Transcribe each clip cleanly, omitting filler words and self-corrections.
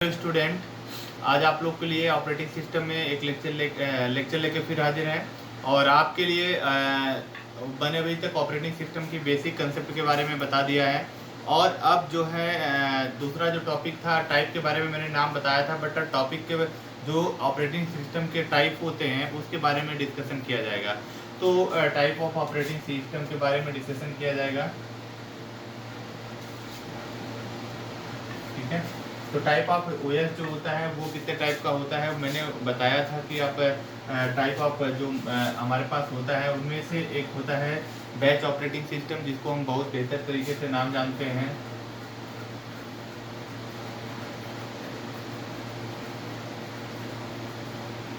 Student, आज आप लोग के लिए ऑपरेटिंग सिस्टम में एक लेक्चर लेके फिर हाजिर हैं और आपके लिए मैंने अभी तक ऑपरेटिंग सिस्टम की बेसिक कंसेप्ट के बारे में बता दिया है। और अब जो है दूसरा जो टॉपिक था टाइप के बारे में मैंने नाम बताया था, बट टॉपिक के जो ऑपरेटिंग सिस्टम के टाइप होते हैं उसके बारे में डिस्कशन किया जाएगा। तो टाइप ऑफ ऑपरेटिंग सिस्टम के बारे में डिस्कशन किया जाएगा, ठीक है। तो टाइप ऑफ ओएस जो होता है वो कितने टाइप का होता है, मैंने बताया था कि आप टाइप ऑफ जो हमारे पास होता है उनमें से एक होता है बैच ऑपरेटिंग सिस्टम, जिसको हम बहुत बेहतर तरीके से नाम जानते हैं।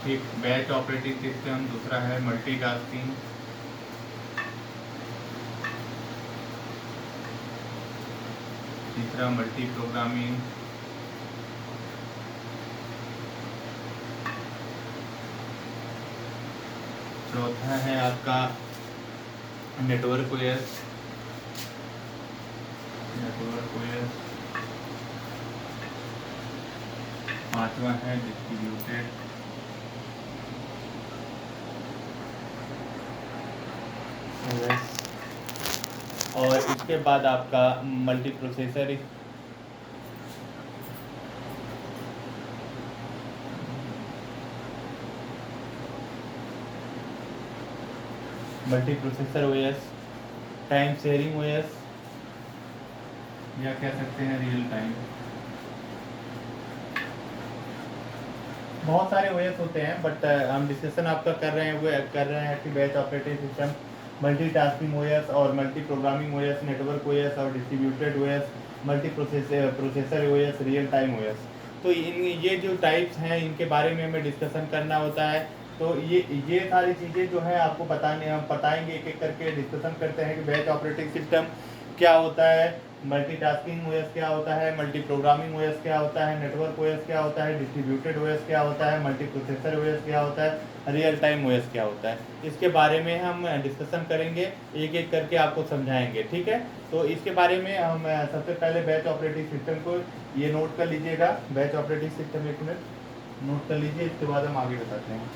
एक बैच ऑपरेटिंग सिस्टम, दूसरा है मल्टीटास्किंग, तीसरा मल्टी प्रोग्रामिंग, चौथा है आपका नेटवर्क ओएस, पांचवा है डिस्ट्रीब्यूटेड, और इसके बाद आपका multi processor OS, time sharing OS, या कह सकते हैं रियल टाइम। बहुत सारे ओएस होते हैं, बट हम डिस्कशन आपका कर रहे हैं कि batch operating system, multitasking OS और multi programming OS, network OS और distributed OS, multi processor OS, real time OS. तो ये जो टाइप्स हैं इनके बारे में हमें डिस्कशन करना होता है। तो ये सारी चीज़ें जो है आपको हम बताएंगे, एक एक करके डिस्कशन करते हैं कि बैच ऑपरेटिंग सिस्टम क्या होता है, मल्टीटास्किंग ओएस क्या होता है, मल्टी प्रोग्रामिंग ओएस क्या होता है, नेटवर्क ओएस क्या होता है, डिस्ट्रीब्यूटेड ओएस क्या होता है, मल्टी प्रोसेसर ओएस क्या होता है, रियल टाइम ओएस क्या होता है। इसके बारे में हम डिस्कशन करेंगे, एक एक करके आपको समझाएंगे, ठीक है। तो इसके बारे में हम सबसे पहले बैच ऑपरेटिंग सिस्टम को ये नोट कर लीजिएगा। बैच ऑपरेटिंग सिस्टम एक मिनट नोट कर लीजिए, इसके बाद हम आगे बताते हैं।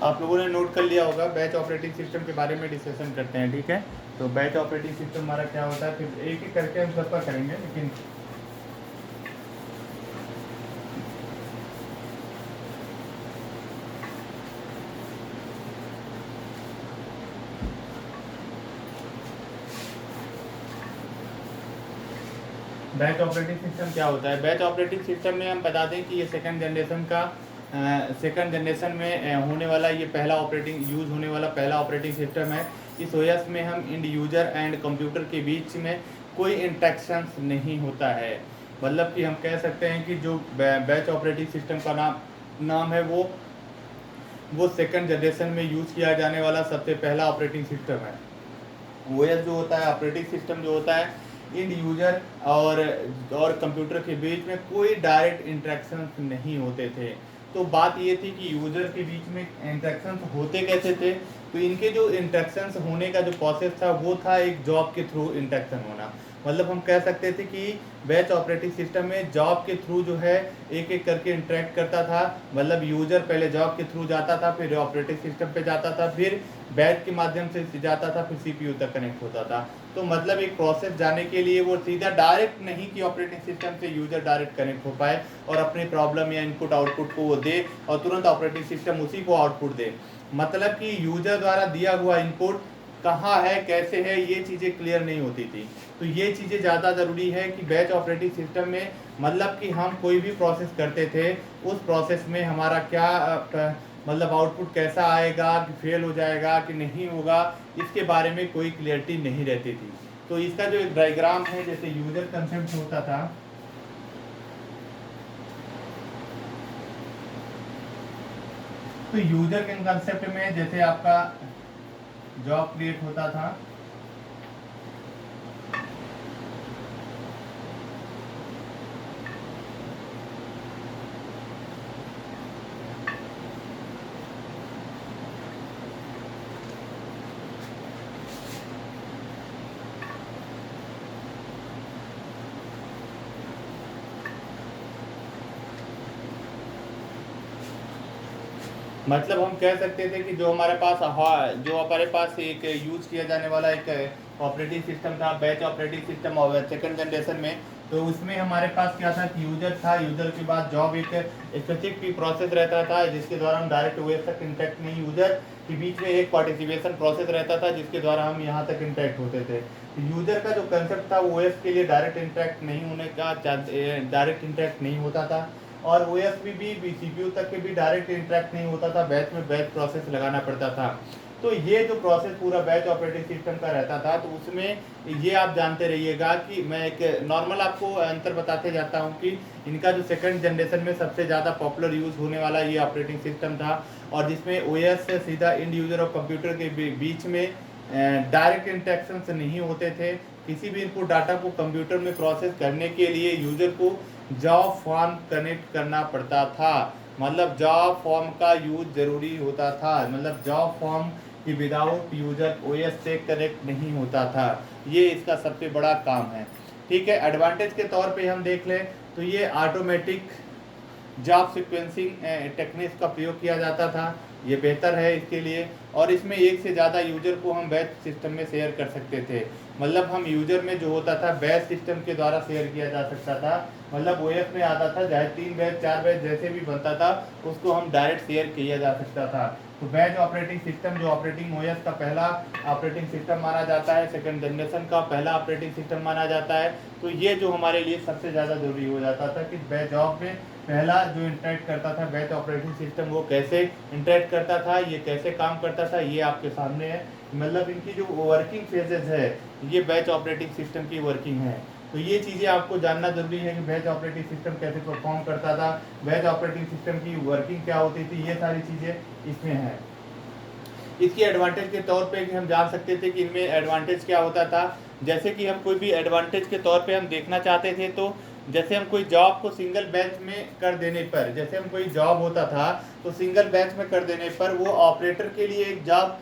आप लोगों ने नोट कर लिया होगा, बैच ऑपरेटिंग सिस्टम के बारे में डिस्कशन करते हैं, ठीक है। तो बैच ऑपरेटिंग सिस्टम हमारा क्या होता है, फिर एक एक करके हम सबका करेंगे, लेकिन बैच ऑपरेटिंग सिस्टम क्या होता है। बैच ऑपरेटिंग सिस्टम में हम बता दें कि ये सेकंड जनरेशन में होने वाला, ये यूज़ होने वाला पहला ऑपरेटिंग सिस्टम है। इस ओएस में हम इंड यूजर एंड कंप्यूटर के बीच में कोई इंटरेक्शंस नहीं होता है। मतलब कि हम कह सकते हैं कि जो बैच ऑपरेटिंग सिस्टम का नाम है वो सेकंड जनरेशन में यूज़ किया जाने वाला सबसे पहला ऑपरेटिंग सिस्टम है। ओएस जो होता है, ऑपरेटिंग सिस्टम जो होता है, इंड यूजर और कंप्यूटर के बीच में कोई डायरेक्ट इंटरेक्शंस नहीं होते थे। तो बात ये थी कि यूजर के बीच में इंटरेक्शंस होते कैसे थे। तो इनके जो इंटरेक्शंस होने का जो प्रोसेस था वो था एक जॉब के थ्रू इंटरेक्शन होना। मतलब हम कह सकते थे कि बैच ऑपरेटिंग सिस्टम में जॉब के थ्रू जो है एक एक करके इंटरेक्ट करता था। मतलब यूजर पहले जॉब के थ्रू जाता था, फिर ऑपरेटिंग सिस्टम पे जाता था, फिर बैच के माध्यम से जाता था, फिर सीपीयू तक कनेक्ट होता था। तो मतलब एक प्रोसेस जाने के लिए वो सीधा डायरेक्ट नहीं कि ऑपरेटिंग सिस्टम से यूजर डायरेक्ट कनेक्ट हो पाए और अपनी प्रॉब्लम या इनपुट आउटपुट को वो दे और तुरंत ऑपरेटिंग सिस्टम उसी को आउटपुट दे। मतलब कि यूजर द्वारा दिया हुआ इनपुट कहाँ है, कैसे है, ये चीज़ें क्लियर नहीं होती थी। तो ये चीज़ें ज़्यादा ज़रूरी है कि बैच ऑपरेटिंग सिस्टम में मतलब कि हम कोई भी प्रोसेस करते थे, उस प्रोसेस में हमारा क्या मतलब आउटपुट कैसा आएगा, कि फेल हो जाएगा कि नहीं होगा, इसके बारे में कोई क्लियरिटी नहीं रहती थी। तो इसका जो एक डायग्राम है, जैसे यूजर कंसेप्ट होता था, तो यूजर के कंसेप्ट में जैसे आपका जॉब क्रिएट होता था, मतलब हम कह सकते थे कि जो हमारे पास एक यूज किया जाने वाला एक ऑपरेटिंग सिस्टम था, बैच ऑपरेटिंग सिस्टम और सेकंड जनरेशन में, तो उसमें हमारे पास क्या था कि यूजर था, यूजर के बाद जॉब एक स्पेसिफिक प्रोसेस रहता था जिसके द्वारा हम डायरेक्ट ओएस तक इंटरेक्ट नहीं, यूजर के बीच में एक पार्टिसिपेशन प्रोसेस रहता था जिसके द्वारा हम यहाँ तक इंटरेक्ट होते थे। तो यूजर का जो कंसेप्ट था वो ओएस के लिए डायरेक्ट इंटरेक्ट नहीं होने का, डायरेक्ट इंटरेक्ट नहीं होता था, और ओएस भी सीपीयू तक के भी डायरेक्ट इंटरेक्ट नहीं होता था, बैच में बैच प्रोसेस लगाना पड़ता था। तो ये जो प्रोसेस पूरा बैच ऑपरेटिंग सिस्टम का रहता था, तो उसमें ये आप जानते रहिएगा कि मैं एक नॉर्मल आपको अंतर बताते जाता हूँ कि इनका जो सेकंड जनरेशन में सबसे ज़्यादा पॉपुलर यूज़ होने वाला ये ऑपरेटिंग सिस्टम था, और जिसमें ओएस से सीधा इंड यूज़र और कंप्यूटर के बीच में डायरेक्ट इंटरेक्शंस नहीं होते थे। किसी भी इनपुट डाटा को कंप्यूटर में प्रोसेस करने के लिए यूज़र को जॉब फॉर्म कनेक्ट करना पड़ता था, मतलब जॉब फॉर्म का यूज जरूरी होता था, मतलब जॉब फॉर्म की विदाउट यूजर ओएस से कनेक्ट नहीं होता था। ये इसका सबसे बड़ा काम है। ठीक है, एडवांटेज के तौर पे हम देख लें तो ये ऑटोमेटिक जॉब सीक्वेंसिंग टेक्निक्स का प्रयोग किया जाता था, ये बेहतर है इसके लिए, और इसमें एक से ज़्यादा यूजर को हम बैच सिस्टम में शेयर कर सकते थे, मतलब हम यूजर में जो होता था बैच सिस्टम के द्वारा शेयर किया जा सकता था, मतलब ओएस में आता था चाहे 3 बैच 4 बैच जैसे भी बनता था उसको हम डायरेक्ट शेयर किया जा सकता था। तो बैच ऑपरेटिंग सिस्टम जो ऑपरेटिंग ओएस का पहला ऑपरेटिंग सिस्टम माना जाता है, सेकंड जनरेशन का पहला ऑपरेटिंग सिस्टम माना जाता है। तो ये जो हमारे लिए सबसे ज़्यादा जरूरी हो जाता था कि बैच जॉब में पहला जो इंटरेक्ट करता था बैच ऑपरेटिंग सिस्टम, वो कैसे इंटरेक्ट करता था, ये कैसे काम करता था, ये आपके सामने है। मतलब इनकी जो वर्किंग फेजेस है, ये बैच ऑपरेटिंग सिस्टम की वर्किंग है। तो ये चीज़ें आपको जानना जरूरी है कि बैच ऑपरेटिंग सिस्टम कैसे परफॉर्म करता था, बैच ऑपरेटिंग सिस्टम की वर्किंग क्या होती थी, ये सारी चीज़ें इसमें हैं। इसकी एडवांटेज के तौर पे कि हम जान सकते थे कि इनमें एडवांटेज क्या होता था, जैसे कि हम कोई भी एडवांटेज के तौर पे हम देखना चाहते थे, तो जैसे हम कोई जॉब को सिंगल बैच में कर देने पर, जैसे हम कोई जॉब होता था तो सिंगल बैच में कर देने पर वो ऑपरेटर के लिए एक जॉब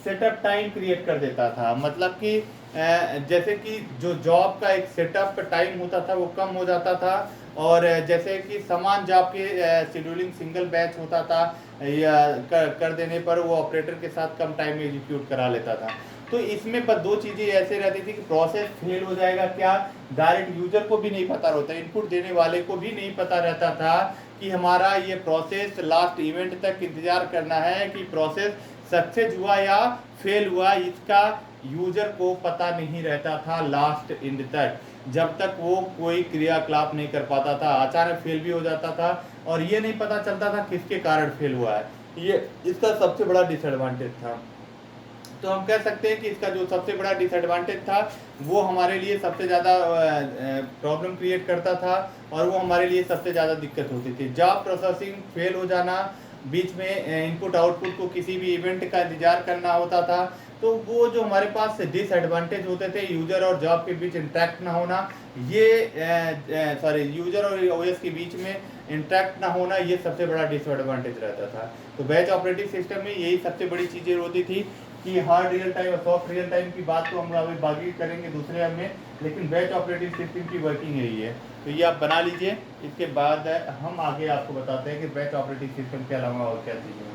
सेटअप टाइम क्रिएट कर देता था, मतलब कि जैसे कि जो जॉब का एक सेटअप टाइम होता था वो कम हो जाता था, और जैसे कि समान जॉब के शेड्यूलिंग सिंगल बैच होता था या कर देने पर वो ऑपरेटर के साथ कम टाइम में एग्जीक्यूट करा लेता था। तो इसमें पर दो चीज़ें ऐसे रहती थी कि प्रोसेस फेल हो जाएगा, क्या डायरेक्ट यूजर को भी नहीं पता रहता, इनपुट देने वाले को भी नहीं पता रहता था कि हमारा ये प्रोसेस लास्ट इवेंट तक इंतजार करना है कि प्रोसेस सक्सेस हुआ या फेल हुआ, इसका यूजर को पता नहीं रहता था लास्ट एंड तक, जब तक वो कोई क्रियाकलाप नहीं कर पाता था, अचानक फेल भी हो जाता था और ये नहीं पता चलता था किसके कारण फेल हुआ है। ये इसका सबसे बड़ा डिसएडवांटेज था। तो हम कह सकते हैं कि इसका जो सबसे बड़ा डिसएडवांटेज था वो हमारे लिए सबसे ज़्यादा प्रॉब्लम क्रिएट करता था, और वो हमारे लिए सबसे ज़्यादा दिक्कत होती थी। जॉब प्रोसेसिंग फेल हो जाना, बीच में इनपुट आउटपुट को किसी भी इवेंट का इंतजार करना होता था, तो वो जो हमारे पास डिसएडवांटेज होते थे, यूजर और जॉब के बीच इंटरेक्ट ना होना, ये यूजर और ओएस के बीच में इंटरेक्ट ना होना, ये सबसे बड़ा डिसएडवांटेज रहता था। तो बैच ऑपरेटिंग सिस्टम में यही सबसे बड़ी चीज़ें होती थी कि हार्ड रियल टाइम और सॉफ्ट रियल टाइम की बात तो हम अभी बाकी करेंगे दूसरे में, लेकिन बैच ऑपरेटिंग सिस्टम की वर्किंग यही है। तो ये आप बना लीजिए, इसके बाद हम आगे आपको बताते हैं कि बैच ऑपरेटिंग सिस्टम के अलावा और क्या चीज़ें होती हैं।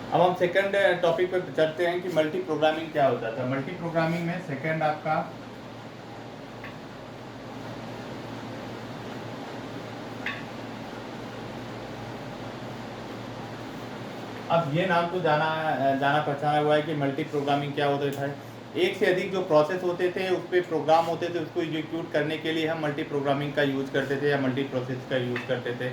अब हम सेकंड टॉपिक पे चलते हैं कि मल्टी प्रोग्रामिंग क्या होता था। मल्टी प्रोग्रामिंग में सेकंड आपका अब ये नाम तो जाना पहचाना हुआ है कि मल्टी प्रोग्रामिंग क्या होता था। एक से अधिक जो प्रोसेस होते थे उस पर प्रोग्राम होते थे, उसको एग्जीक्यूट करने के लिए हम मल्टी प्रोग्रामिंग का यूज़ करते थे या मल्टी प्रोसेस का यूज़ करते थे।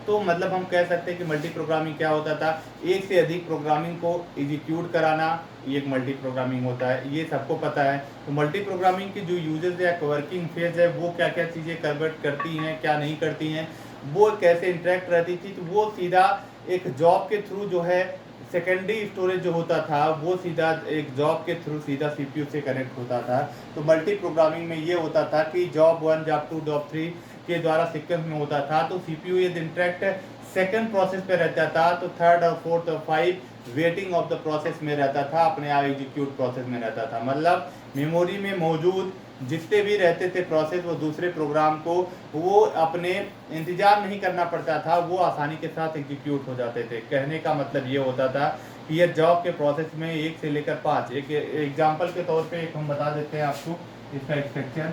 तो मतलब हम कह सकते हैं कि मल्टी प्रोग्रामिंग क्या होता था, एक से अधिक प्रोग्रामिंग को एग्जीक्यूट कराना, ये एक मल्टी प्रोग्रामिंग होता है, ये सबको पता है। तो मल्टी प्रोग्रामिंग की जो यूजेस या वर्किंग फेज है वो क्या क्या चीज़ें कन्वर्ट करती हैं, क्या नहीं करती हैं, वो कैसे इंटरेक्ट रहती थी, तो वो सीधा एक जॉब के थ्रू जो है सेकेंडरी स्टोरेज जो होता था वो सीधा एक जॉब के थ्रू सीधा सीपीयू से कनेक्ट होता था। तो मल्टी प्रोग्रामिंग में ये होता था कि जॉब 1 जॉब 2 जॉब 3 के द्वारा सीक्वेंस में होता था, तो सीपीयू यदि इंटरेक्ट सेकंड प्रोसेस पे रहता था तो थर्ड और फोर्थ और five waiting of the process में रहता था, अपने आप एग्जीक्यूट प्रोसेस में रहता था। मतलब मेमोरी में मौजूद जितने भी रहते थे प्रोसेस वो दूसरे प्रोग्राम को वो अपने इंतजार नहीं करना पड़ता था, वो आसानी के साथ एग्जीक्यूट हो जाते थे। कहने का मतलब ये होता था कि ये जॉब के प्रोसेस में 1 से लेकर 5, एक एग्जांपल के तौर पे एक हम बता देते हैं आपको इसका स्ट्रक्चर।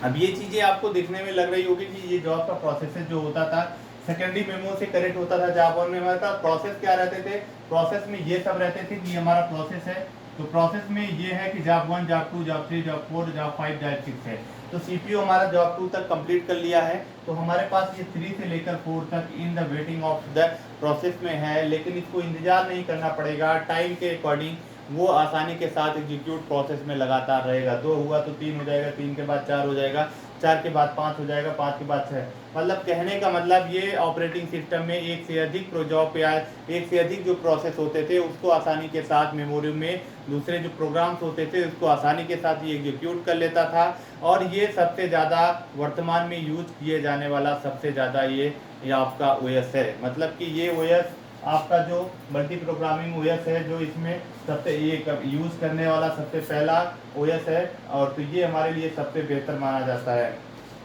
अब ये चीजें आपको दिखने में लग रही होगी कि ये जॉब का प्रोसेस जो होता था सेकेंडरी मेमो से कनेक्ट होता था। जॉब 1 में हमारे पास प्रोसेस क्या रहते थे, प्रोसेस में ये सब रहते थे कि ये हमारा प्रोसेस है, तो प्रोसेस में ये है कि job 1 job 2 job 3 job 4 job 5 job 6 है। तो सीपीयू हमारा जॉब 2 तक कंप्लीट कर लिया है, तो हमारे पास ये 3 से लेकर 4 तक in the waiting of the process में है, लेकिन इसको इंतजार नहीं करना पड़ेगा, टाइम के अकॉर्डिंग वो आसानी के साथ एग्जीक्यूट प्रोसेस में लगातार रहेगा। 2 हुआ तो 3 हो जाएगा, 3 के बाद 4 हो जाएगा, 4 के बाद 5 हो जाएगा, 5 के बाद 6। मतलब कहने का मतलब ये ऑपरेटिंग सिस्टम में एक से अधिक जॉब या एक से अधिक जो प्रोसेस होते थे उसको आसानी के साथ मेमोरी में दूसरे जो प्रोग्राम्स होते थे उसको आसानी के साथ ये एग्जीक्यूट कर लेता था। और ये सबसे ज़्यादा वर्तमान में यूज किए जाने वाला सबसे ज़्यादा ये आपका ओएस है। मतलब कि ये ओएस आपका जो मल्टी प्रोग्रामिंग ओएस है जो इसमें सबसे ये यूज़ करने वाला सबसे पहला ओएस है, और तो ये हमारे लिए सबसे बेहतर माना जाता है।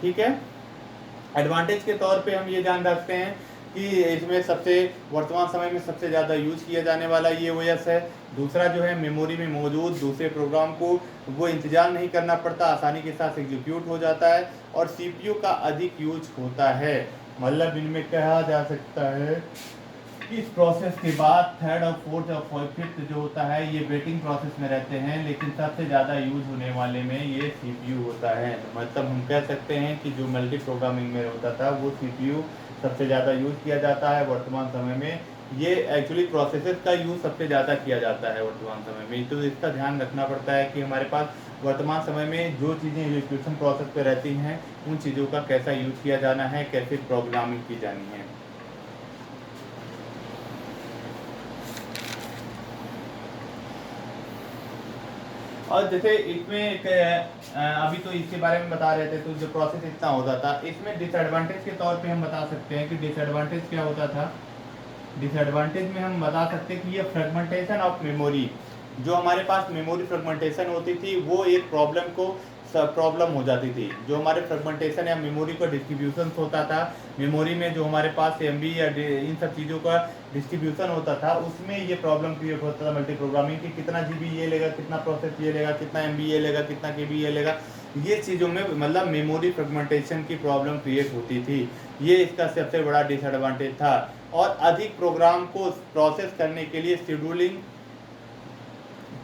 ठीक है, एडवांटेज के तौर पे हम ये जान रखते हैं कि इसमें सबसे वर्तमान समय में सबसे ज़्यादा यूज किया जाने वाला ये ओएस है। दूसरा जो है मेमोरी में मौजूद दूसरे प्रोग्राम को वो इंतजार नहीं करना पड़ता, आसानी के साथ एग्जीक्यूट हो जाता है, और सीपीयू का अधिक यूज होता है। मतलब इनमें कहा जा सकता है इस प्रोसेस के बाद थर्ड और फोर्थ और फिफ्थ जो होता है ये वेटिंग प्रोसेस में रहते हैं, लेकिन सबसे ज़्यादा यूज होने वाले में ये सीपीयू होता है। तो मतलब हम कह सकते हैं कि जो मल्टी प्रोग्रामिंग में होता था वो सीपीयू सबसे ज़्यादा यूज किया जाता है वर्तमान समय में। ये एक्चुअली प्रोसेसेस का यूज सबसे ज़्यादा किया जाता है वर्तमान समय में, तो इसका ध्यान रखना पड़ता है कि हमारे पास वर्तमान समय में जो चीज़ें एग्जीक्यूशन प्रोसेस पे रहती हैं उन चीज़ों का कैसा यूज किया जाना है, कैसे प्रोग्रामिंग की जानी है। और जैसे इसमें एक अभी तो इसके बारे में बता रहे थे, तो जो प्रोसेस इतना होता था इसमें डिसएडवांटेज के तौर पे हम बता सकते हैं कि डिसएडवांटेज क्या होता था। डिसएडवांटेज में हम बता सकते हैं कि ये फ्रेगमेंटेशन ऑफ मेमोरी, जो हमारे पास मेमोरी फ्रेगमेंटेशन होती थी वो एक प्रॉब्लम हो जाती थी। जो हमारे फ्रेगमेंटेशन या मेमोरी का डिस्ट्रीब्यूशन होता था, मेमोरी में जो हमारे पास एमबी या इन सब चीज़ों का डिस्ट्रीब्यूशन होता था उसमें ये प्रॉब्लम क्रिएट होता था मल्टी प्रोग्रामिंग की, कितना जीबी ये लेगा, कितना प्रोसेस ये लेगा, कितना एमबी ये लेगा, कितना केबी ये लेगा, ये चीज़ों में मतलब मेमोरी फ्रेगमेंटेशन की प्रॉब्लम क्रिएट होती थी। ये इसका सबसे बड़ा डिसएडवांटेज था। और अधिक प्रोग्राम को प्रोसेस करने के लिए शेड्यूलिंग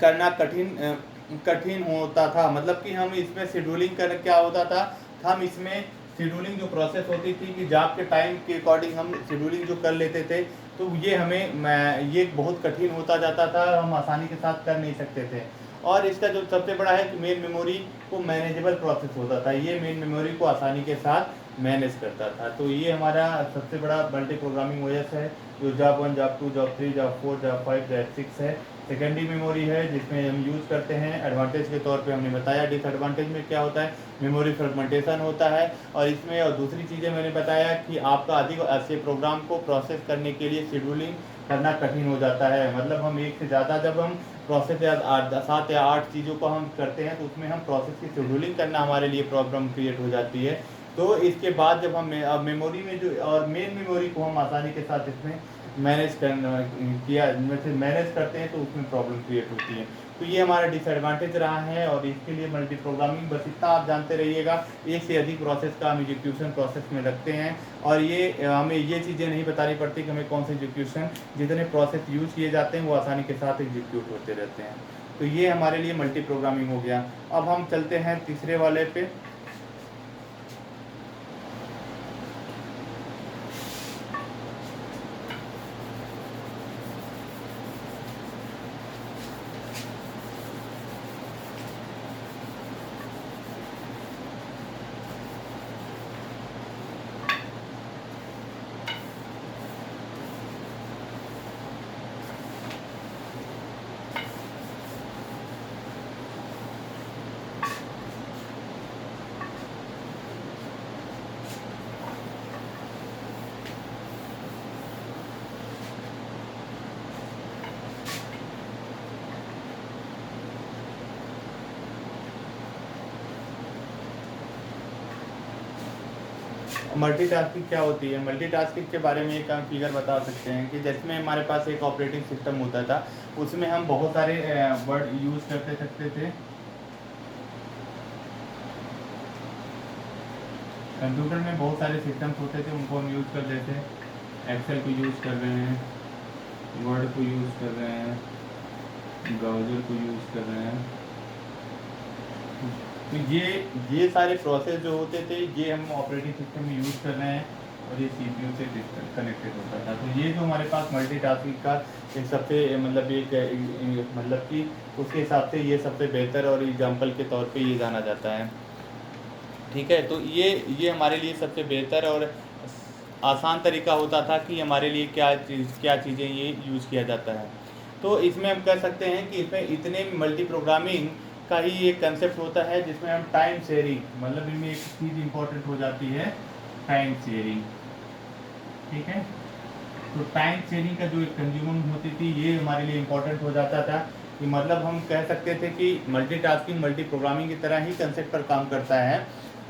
करना कठिन होता था। मतलब कि हम इसमें शेड्यूलिंग कर क्या होता था, हम इसमें शेड्यूलिंग जो प्रोसेस होती थी कि जॉब के टाइम के अकॉर्डिंग हम शेड्यूलिंग जो कर लेते थे, तो ये हमें ये बहुत कठिन होता जाता था, हम आसानी के साथ कर नहीं सकते थे। और इसका जो सबसे बड़ा है कि मेन मेमोरी को मैनेजेबल प्रोसेस होता था, ये मेन मेमोरी को आसानी के साथ मैनेज करता था। तो ये हमारा सबसे बड़ा मल्टी प्रोग्रामिंग ओएस है जो job 1 job 2 job 3 job 4 job 5 job 6 है। सेकेंडरी मेमोरी है जिसमें हम यूज़ करते हैं। एडवांटेज के तौर पे हमने बताया। डिसएडवांटेज में क्या होता है, मेमोरी फ्रेगमेंटेशन होता है। और इसमें और दूसरी चीज़ें मैंने बताया कि आपका अधिक ऐसे प्रोग्राम को प्रोसेस करने के लिए शेड्यूलिंग करना कठिन हो जाता है। मतलब हम एक से ज़्यादा जब हम प्रोसेस या 7 या 8 चीज़ों को हम करते हैं तो उसमें हम प्रोसेस की शेड्यूलिंग करना हमारे लिए प्रॉब्लम क्रिएट हो जाती है। तो इसके बाद जब हम मेमोरी में जो और मेन मेमोरी को हम आसानी के साथ इसमें मैनेज करते हैं तो उसमें प्रॉब्लम क्रिएट होती है। तो ये हमारा डिसएडवांटेज रहा है। और इसके लिए मल्टी प्रोग्रामिंग बस इतना आप जानते रहिएगा, एक से अधिक प्रोसेस का हम एग्जीक्यूशन प्रोसेस में रखते हैं। और ये हमें ये चीज़ें नहीं बतानी पड़ती कि हमें कौन से एग्जीक्यूशन, जितने प्रोसेस यूज़ किए जाते हैं वो आसानी के साथ एग्जीक्यूट होते रहते हैं। तो ये हमारे लिए मल्टी प्रोग्रामिंग हो गया। अब हम चलते हैं तीसरे वाले पे। मल्टीटास्किंग क्या होती है? मल्टीटास्किंग के बारे में एक हम फिगर बता सकते हैं कि जिसमें हमारे पास एक ऑपरेटिंग सिस्टम होता था, उसमें हम बहुत सारे वर्ड यूज़ करते सकते थे। कंप्यूटर में बहुत सारे सिस्टम्स होते थे, उनको हम यूज़ कर लेते हैं। एक्सेल को यूज़ कर रहे हैं, वर्ड को यूज़ कर रहे हैं, ब्राउज़र को यूज़ कर रहे हैं। तो ये सारे प्रोसेस जो होते थे ये हम ऑपरेटिंग सिस्टम में यूज़ कर रहे हैं और ये सीपीयू से कनेक्टेड होता था। तो ये जो हमारे पास मल्टीटास्किंग का एक सबसे मतलब कि उसके हिसाब से ये सबसे बेहतर और एग्जांपल के तौर पे ये जाना जाता है। ठीक है, तो ये हमारे लिए सबसे बेहतर और आसान तरीका होता था कि हमारे लिए क्या चीज़ें ये यूज़ किया जाता है। तो इसमें हम कह सकते हैं कि इसमें इतने मल्टी प्रोग्रामिंग का ही एक कंसेप्ट होता है जिसमें हम टाइम शेयरिंग, मतलब इनमें एक चीज़ इंपॉर्टेंट हो जाती है, टाइम शेयरिंग। ठीक है, तो टाइम शेयरिंग का जो एक कंज्यूमिंग होती थी ये हमारे लिए इंपॉर्टेंट हो जाता था। कि मतलब हम कह सकते थे कि मल्टीटास्किंग मल्टी प्रोग्रामिंग की तरह ही कंसेप्ट पर काम करता है,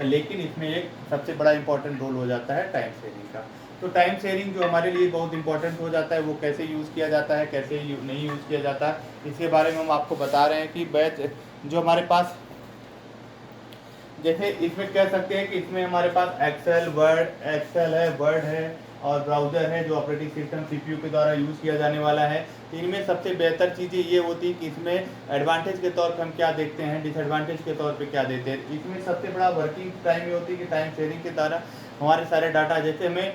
लेकिन इसमें एक सबसे बड़ा इंपॉर्टेंट रोल हो जाता है टाइम शेयरिंग का। तो टाइम शेयरिंग जो हमारे लिए बहुत इंपॉर्टेंट हो जाता है वो कैसे यूज़ किया जाता है, कैसे नहीं यूज़ किया जाता, इसके बारे में हम आपको बता रहे हैं। कि बैच जो हमारे पास, जैसे इसमें कह सकते हैं कि इसमें हमारे पास एक्सेल है, वर्ड है और ब्राउज़र है जो ऑपरेटिंग सिस्टम सीपीयू के द्वारा यूज़ किया जाने वाला है। इनमें सबसे बेहतर चीज़ें ये होती है कि इसमें एडवांटेज के तौर पे हम क्या देखते हैं, डिसएडवांटेज के तौर पे क्या देते हैं। इसमें सबसे बड़ा वर्किंग टाइम ये होती है कि टाइम शेयरिंग के द्वारा हमारे सारे डाटा, जैसे हमें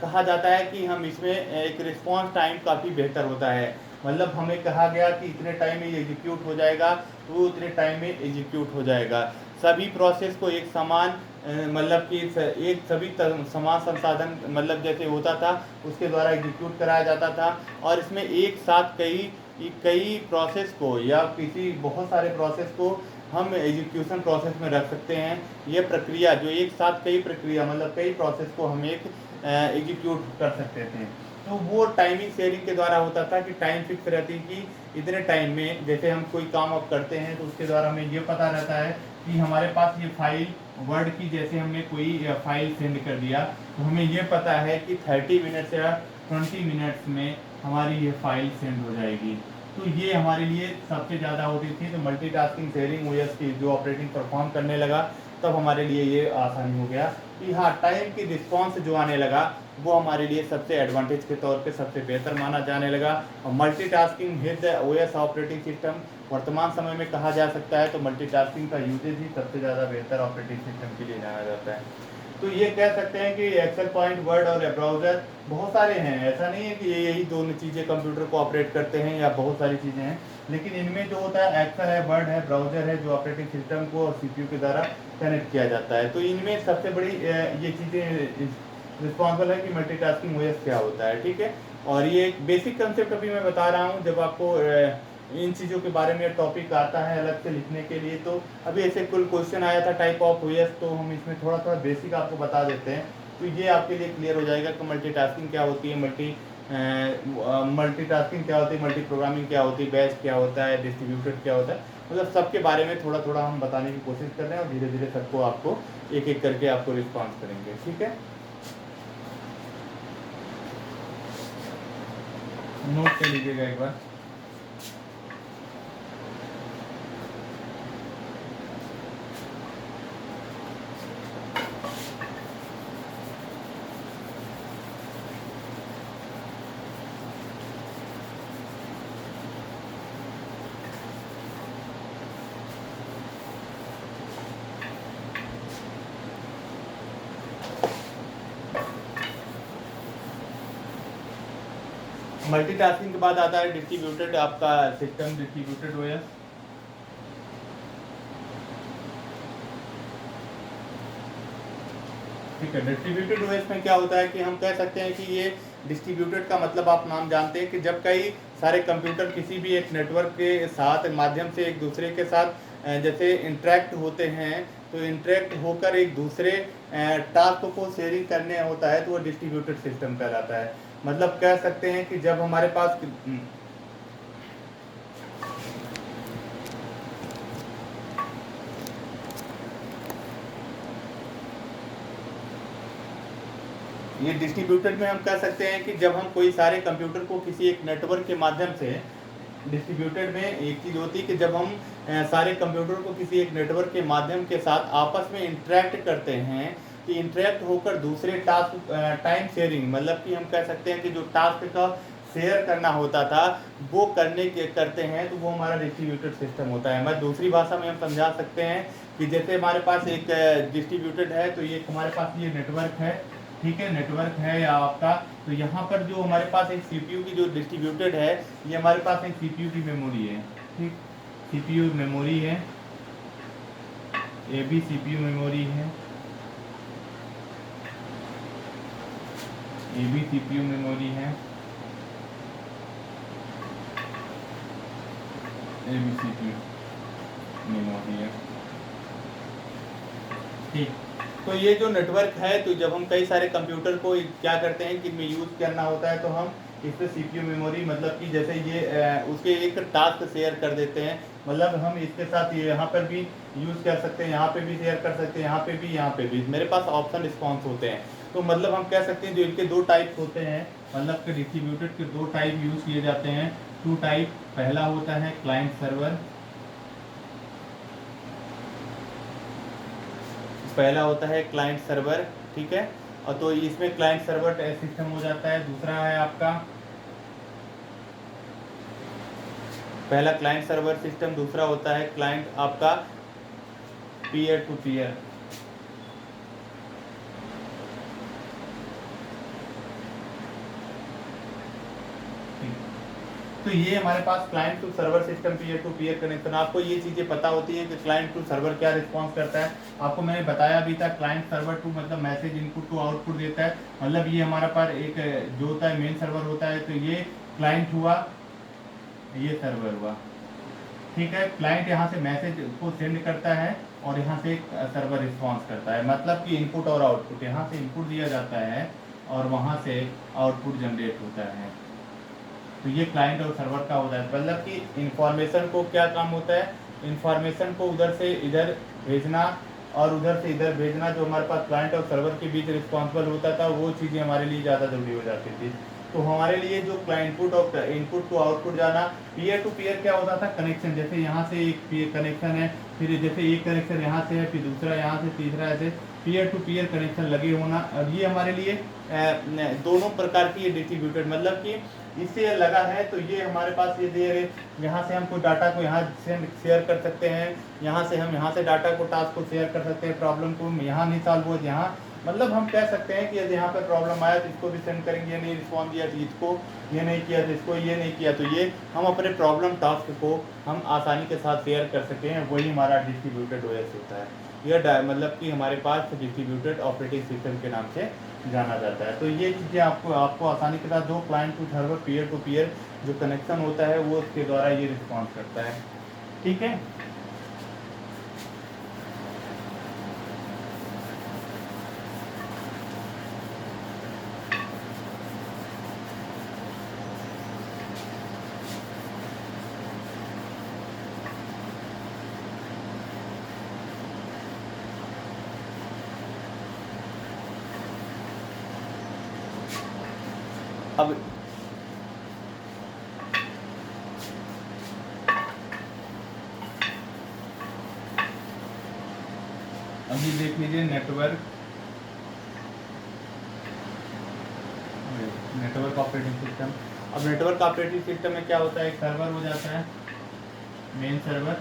कहा जाता है कि हम इसमें एक रिस्पॉन्स टाइम काफ़ी बेहतर होता है। मतलब हमें कहा गया कि इतने टाइम में ये एग्जीक्यूट हो जाएगा तो वो उतने टाइम में एग्जीक्यूट हो जाएगा। सभी प्रोसेस को एक समान मतलब कि एक सभी समान संसाधन मतलब जैसे होता था उसके द्वारा एग्जीक्यूट कराया जाता था। और इसमें एक साथ कई प्रोसेस को या किसी बहुत सारे प्रोसेस को हम एग्जीक्यूशन प्रोसेस में रख सकते हैं। ये प्रक्रिया जो एक साथ कई प्रक्रिया मतलब कई प्रोसेस को हम एक एग्जीक्यूट कर सकते थे। तो वो टाइमिंग शेयरिंग के द्वारा होता था कि टाइम फिक्स रहती कि इतने टाइम में, जैसे हम कोई काम अब करते हैं तो उसके द्वारा हमें ये पता रहता है कि हमारे पास ये फाइल वर्ड की, जैसे हमने कोई फाइल सेंड कर दिया तो हमें ये पता है कि 30 मिनट्स या 20 मिनट्स में हमारी ये फाइल सेंड हो जाएगी। तो ये हमारे लिए सबसे ज़्यादा होती थी। तो मल्टीटास्किंग शेयरिंग ओएस की जो ऑपरेटिंग परफॉर्म करने लगा तब हमारे लिए ये आसानी हो गया कि हाँ टाइम की रिस्पॉन्स जो आने लगा वो हमारे लिए सबसे एडवांटेज के तौर पे सबसे बेहतर माना जाने लगा। और multitasking with OS operating system वर्तमान समय में कहा जा सकता है। तो मल्टीटास्किंग का यूजेज ही सबसे ज़्यादा बेहतर ऑपरेटिंग सिस्टम के लिए जाना जाता है। तो ये कह सकते हैं कि एक्सेल पॉइंट, वर्ड और ब्राउज़र बहुत सारे हैं। ऐसा नहीं है कि ये यही दोनों चीज़ें कंप्यूटर को ऑपरेट करते हैं या बहुत सारी चीज़ें हैं, लेकिन इनमें जो होता है एक्सेल है, वर्ड है, ब्राउज़र है जो ऑपरेटिंग सिस्टम को और सीपीयू के द्वारा कनेक्ट किया जाता है। तो इनमें सबसे बड़ी ये चीज़ें रिस्पॉन्सिबल है कि मल्टीटास्किंग ओएस क्या होता है। ठीक है, और ये एक बेसिक कंसेप्ट अभी मैं बता रहा हूँ, जब आपको इन चीज़ों के बारे में टॉपिक आता है अलग से लिखने के लिए, तो अभी ऐसे कुल क्वेश्चन आया था टाइप ऑफ ओएस, तो हम इसमें थोड़ा थोड़ा बेसिक आपको बता देते हैं, तो ये आपके लिए क्लियर हो जाएगा कि मल्टीटास्किंग क्या होती है, मल्टीटास्किंग क्या होती है, मल्टी प्रोग्रामिंग क्या होती है, बैच क्या होता है, डिस्ट्रीब्यूटेड क्या होता है, मतलब सबके बारे में थोड़ा थोड़ा हम बताने की कोशिश कर रहे हैं, और धीरे धीरे सबको आपको एक एक करके आपको रिस्पॉन्स करेंगे, ठीक है। नोट कर लीजिएगा एक बार। मल्टीटास्किंग के बाद आता है डिस्ट्रीब्यूटेड आपका सिस्टम, डिस्ट्रीब्यूटेड ओएस। ठीक है, डिस्ट्रीब्यूटेड ओएस में क्या होता है कि हम कह सकते हैं कि ये डिस्ट्रीब्यूटेड का मतलब आप नाम जानते हैं कि जब कई सारे कंप्यूटर किसी भी एक नेटवर्क के साथ माध्यम से एक दूसरे के साथ जैसे इंटरेक्ट होते हैं, तो इंटरेक्ट होकर एक दूसरे टास्क को शेयरिंग करने होता है, तो वो डिस्ट्रीब्यूटेड सिस्टम कहलाता है। मतलब कह सकते हैं कि जब हमारे पास ये डिस्ट्रीब्यूटेड में हम कह सकते हैं कि जब हम कोई सारे कंप्यूटर को किसी एक नेटवर्क के माध्यम से, डिस्ट्रीब्यूटेड में एक चीज़ होती है कि जब हम सारे कंप्यूटर को किसी एक नेटवर्क के माध्यम के साथ आपस में इंटरेक्ट करते हैं, कि इंटरेक्ट होकर दूसरे टास्क टाइम शेयरिंग, मतलब कि हम कह सकते हैं कि जो टास्क का शेयर करना होता था वो करते हैं, तो वो हमारा डिस्ट्रीब्यूटेड सिस्टम होता है। मैं दूसरी भाषा में हम समझा सकते हैं कि जैसे हमारे पास एक डिस्ट्रीब्यूटेड है, तो ये हमारे पास ये नेटवर्क है, ठीक है, नेटवर्क है या आपका, तो यहाँ पर जो हमारे पास एक सीपीयू की जो डिस्ट्रीब्यूटेड है, ये हमारे पास एक सीपीयू की मेमोरी है, ठीक, सीपीयू मेमोरी है, ये भी सीपीयू मेमोरी है, ये भी सीपीयू मेमोरी है, ये भी सीपीयू मेमोरी है, ठीक। तो ये जो नेटवर्क है, तो जब हम कई सारे कंप्यूटर को क्या करते हैं कि इनमें यूज़ करना होता है, तो हम इस पर सीपीयू मेमोरी, मतलब कि जैसे ये उसके एक टास्क शेयर कर देते हैं, मतलब हम इसके साथ ये यहाँ पर भी यूज़ कर सकते हैं, यहाँ पे भी शेयर कर सकते हैं, यहाँ पे भी, यहाँ पे भी मेरे पास ऑप्शन रिस्पॉन्स होते हैं। तो मतलब हम कह सकते हैं जो इनके दो टाइप्स होते हैं, मतलब कि डिस्ट्रीब्यूटेड के दो टाइप यूज़ किए जाते हैं, टू टाइप। पहला होता है क्लाइंट सर्वर, पहला होता है क्लाइंट सर्वर, ठीक है, और तो इसमें क्लाइंट सर्वर सिस्टम हो जाता है। दूसरा है आपका, पहला क्लाइंट सर्वर सिस्टम, दूसरा होता है क्लाइंट आपका पीयर टू पीयर। तो ये हमारे पास client to server system, peer to peer connection. आपको ये चीज़ें पता होती है कि क्लाइंट टू सर्वर क्या रिस्पांस करता है। आपको मैंने बताया भी था, क्लाइंट सर्वर टू मतलब मैसेज इनपुट टू आउटपुट देता है, मतलब ये हमारा पर एक जो होता है मेन सर्वर होता है, तो ये क्लाइंट हुआ, ये सर्वर हुआ, ठीक है। क्लाइंट यहाँ से मैसेज को सेंड करता है और यहाँ से सर्वर रिस्पॉन्स करता है, मतलब कि इनपुट और आउटपुट, यहाँ से इनपुट दिया जाता है और वहाँ से आउटपुट जनरेट होता है। तो ये क्लाइंट और सर्वर का होता है, मतलब कि इंफॉर्मेशन को क्या काम होता है, इंफॉर्मेशन को उधर से इधर भेजना और उधर से इधर भेजना, जो हमारे पास क्लाइंट और सर्वर के बीच रिस्पॉन्सिबल होता था, वो चीज़ें हमारे लिए ज़्यादा जरूरी हो जाती थी। तो हमारे लिए जो इनपुट और इनपुट टू आउटपुट जाना, पीयर टू पीयर क्या होता था, कनेक्शन, जैसे यहाँ से एक कनेक्शन है, फिर जैसे एक कनेक्शन यहाँ से है, फिर दूसरा यहाँ से, तीसरा ऐसे पीयर टू पीयर कनेक्शन लगे होना। और ये हमारे लिए दोनों प्रकार की डिस्ट्रीब्यूटेड, मतलब कि इससे लगा है, तो ये हमारे पास ये दे रहे, यहाँ से हम कोई डाटा को यहाँ से शेयर कर सकते हैं, यहाँ से हम यहाँ से डाटा को टास्क को शेयर कर सकते हैं, प्रॉब्लम को यहाँ नहीं सॉल्व हो यहाँ, मतलब हम कह सकते हैं कि यदि यहाँ पर प्रॉब्लम आया तो इसको भी सेंड करेंगे, ये नहीं रिस्पॉन्ड दिया तो इसको, ये नहीं किया तो इसको, ये नहीं किया तो ये, हम अपने प्रॉब्लम टास्क को हम आसानी के साथ शेयर कर सकते हैं, वही हमारा डिस्ट्रीब्यूटेड ओएस होता है। यह मतलब कि हमारे पास डिस्ट्रीब्यूटेड ऑपरेटिंग सिस्टम के नाम से जाना जाता है। तो ये चीज़ें आपको आपको आसानी के साथ, जो client to server peer to peer जो कनेक्शन होता है वो उसके द्वारा ये रिस्पॉन्स करता है। ठीक है। अब अभी देख लीजिए नेटवर्क ऑपरेटिंग सिस्टम। अब नेटवर्क ऑपरेटिंग सिस्टम में क्या होता है, एक सर्वर हो जाता है, मेन सर्वर।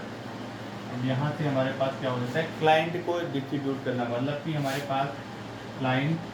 अब यहाँ से हमारे पास क्या हो जाता है, क्लाइंट को डिस्ट्रीब्यूट करना, मतलब कि हमारे पास क्लाइंट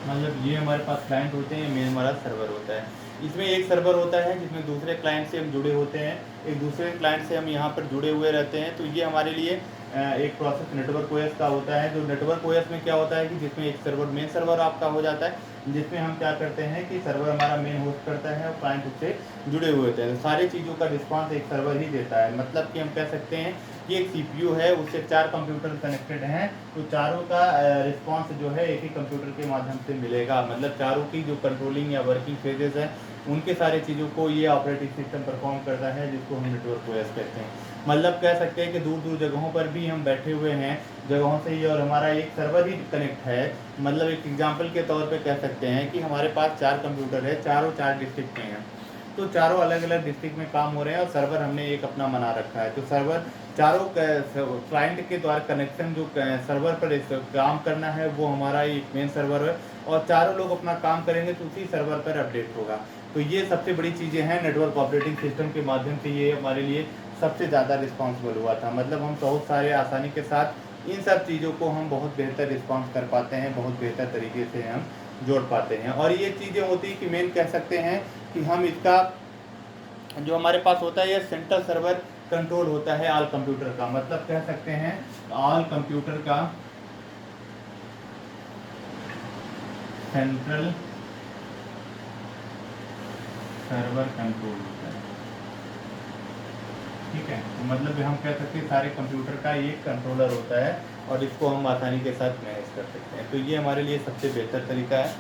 मतलब ये हमारे पास क्लाइंट होते हैं, मेन हमारा सर्वर होता है। इसमें एक सर्वर होता है जिसमें दूसरे क्लाइंट से हम जुड़े होते हैं, एक दूसरे क्लाइंट से हम यहाँ पर जुड़े हुए रहते हैं। तो ये हमारे लिए एक प्रोसेस नेटवर्क ओएस का होता है। जो नेटवर्क ओएस में क्या होता है कि जिसमें एक सर्वर मेन सर्वर आपका हो जाता है, जिसमें हम क्या करते हैं कि सर्वर हमारा मेन होस्ट करता है और क्लाइंट उससे जुड़े हुए होते हैं। तो सारी चीज़ों का रिस्पांस एक सर्वर ही देता है। मतलब कि हम कह सकते हैं कि एक सीपीयू है, उससे 4 कंप्यूटर कनेक्टेड हैं, तो चारों का रिस्पांस जो है एक ही कंप्यूटर के माध्यम से मिलेगा। मतलब चारों की जो कंट्रोलिंग या वर्किंग फेजेस हैं उनके सारे चीज़ों को ये ऑपरेटिंग सिस्टम परफॉर्म करता है, जिसको हम नेटवर्क ओएस कहते हैं। मतलब कह सकते हैं कि दूर दूर जगहों पर भी हम बैठे हुए हैं जगहों से ही, और हमारा एक सर्वर ही कनेक्ट है। मतलब एक एग्जांपल के तौर पे कह सकते हैं कि हमारे पास 4 कंप्यूटर है, चारों 4 डिस्ट्रिक्ट में हैं, तो चारों अलग अलग डिस्ट्रिक्ट में काम हो रहे हैं और सर्वर हमने एक अपना बना रखा है। तो सर्वर चारों क्लाइंट के द्वारा कनेक्शन जो सर्वर पर काम करना है वो हमारा एक मेन सर्वर है, और चारों लोग अपना काम करेंगे तो उसी सर्वर पर अपडेट होगा। तो ये सबसे बड़ी चीज़ें हैं नेटवर्क ऑपरेटिंग सिस्टम के माध्यम से ये हमारे लिए सबसे ज़्यादा रिस्पॉन्सिबल हुआ था। मतलब हम बहुत सारे आसानी के साथ इन सब चीज़ों को हम बहुत बेहतर रिस्पॉन्स कर पाते हैं, बहुत बेहतर तरीके से हम जोड़ पाते हैं। और ये चीज़ें होती कि मेन कह सकते हैं कि हम इसका जो हमारे पास होता है ये सेंट्रल सर्वर कंट्रोल होता है ऑल कंप्यूटर का। मतलब कह सकते हैं ऑल कंप्यूटर का सेंट्रल सर्वर कंट्रोल होता है। ठीक है, तो मतलब हम कह सकते हैं सारे कंप्यूटर का ये कंट्रोलर होता है और इसको हम आसानी के साथ मैनेज कर सकते हैं। तो ये हमारे लिए सबसे बेहतर तरीका है।